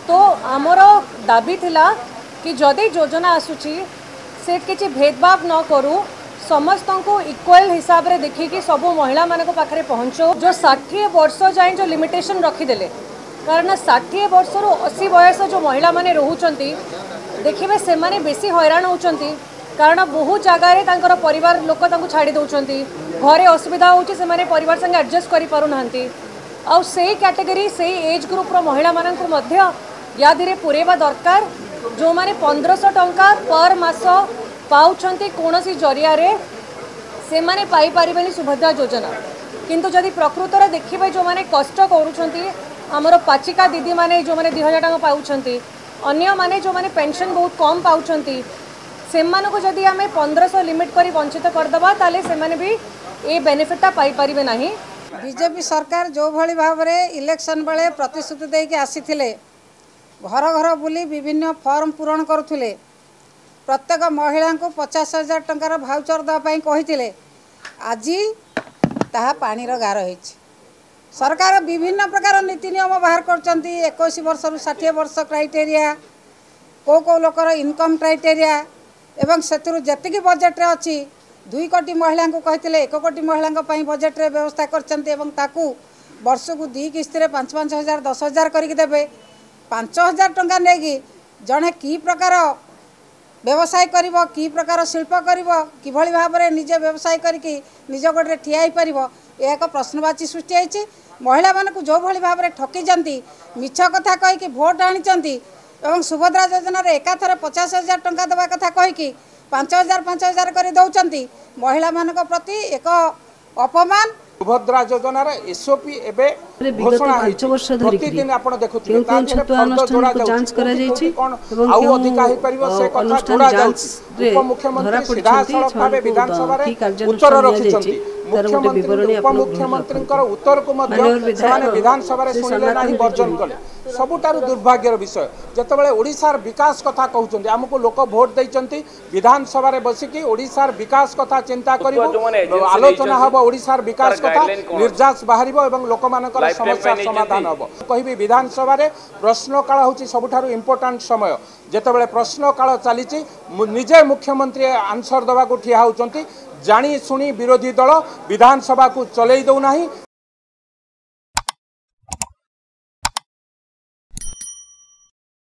तो आमर दाबी थिला कि जदि योजना आसूची से किसी भेदभाव न करूँ समस्त को इक्वल हिसाब रे देखिकी सब महिला मान पाखे पहुँचो जो 60 वर्ष जाए जो लिमिटेशन रखीदे कारण 60 वर्ष रु 80 बयस जो महिला माने रोचंती देखिए से माने बेसी हैरान होचंती कारण बहुत जगार परिवार लोक छाड़ी दौरान घरे असुविधा होची से माने परिवार संगे एडजस्ट करि पारु नाहंती आउ से कैटेगरी से एज ग्रुप रो महिला माननकु मध्य या धीरे पुरेबा दरकार जो माने 1500 टंका पर मास पाउछंती कोनोसी जरिया रे से माने पाई परिबेनी सुभद्रा योजना किंतु जदि प्रकृत रे देखिबे जो माने कष्ट करूछंती हमरो पाचिका दीदी माने जो माने 2000 टंका पाउछंती अन्य माने जो माने पेंशन बहुत कम पाउछंती से मानको जदि आमे 1500 लिमिट करी वंचित करदबा ताले से माने भी ए बेनिफिटा पाई परिबे नाही। बीजेपी सरकार जो भली भाव में इलेक्शन बेले प्रतिश्रुति देके आसीथिले घर घर बुली विभिन्न फॉर्म पूरण करुथिले प्रत्येक महिला को 50,000 टंकार भाउचर देवाई कही आज ताहा पानीर गार होइछि। सरकार विभिन्न प्रकार नीति नियम बाहर कर 21 वर्ष रु 60 वर्ष क्राइटेरिया को लोकर इनकम क्राइटेरिया एवं से जी बजेट रे अच्छी 2 कोटी महिला को कहते 1 कोटी महिला बजेट रे व्यवस्था कर वर्ष को 2 किस्ती 5-5 हजार 10 हजार करके देवे 5,000 टंका नहीं जड़े कि प्रकार व्यवसाय करिब कि प्रकार शिल्प करिब किभली भाव में निजे व्यवसाय करके निज गोड़े ठिया हो पार यह एक प्रश्नवाची सृष्टि होती महिला मानक जो भली भाव में ठकी जाती मिछ कथा कहीकि भोट आनी एवं सुभद्रा योजना रे एकाथरे 50,000 टंका देवा कथा कहीकि 5,000 कर दौरान महिला मानक प्रति एक अपमान। सुभद्रा योजना एसओपी एबे घोषणा प्रतिदिन आप देखुथिबे जांच करा जायछि एवं आउ अधिक हे परिबो से कथा जोड़ा जाउछि उपमुख्यमंत्री सीधा सड़क भाबे विधानसभा रे उत्तर रखिछंती मुख्यमंत्री उपमुख्यमंत्री उत्तर को मध्य विधानसभा रे सुनिले नाही वर्जन कले सबुठारु दुर्भाग्यर विषय जेतेबेले ओडिसार विकास कथा कहउछंती हमको लोक भोट दैछंती विधानसभा रे बसिकी ओडिसार विकास कथा चिंता करिवो आलोचना हबो ओडिसार विकास कथा निर्जास बाहरिबो एवं लोक मानकर समस्या समाधान हबो कहिबी विधानसभा रे प्रश्नकाल होची सबुठारु इंपोर्टेंट समय जेतेबेले प्रश्नकाल चलीची निजे मुख्यमंत्री आंसर दबा को ठिया होचंती जानी सुनी विरोधी दल विधानसभा को चलै दउ नाही।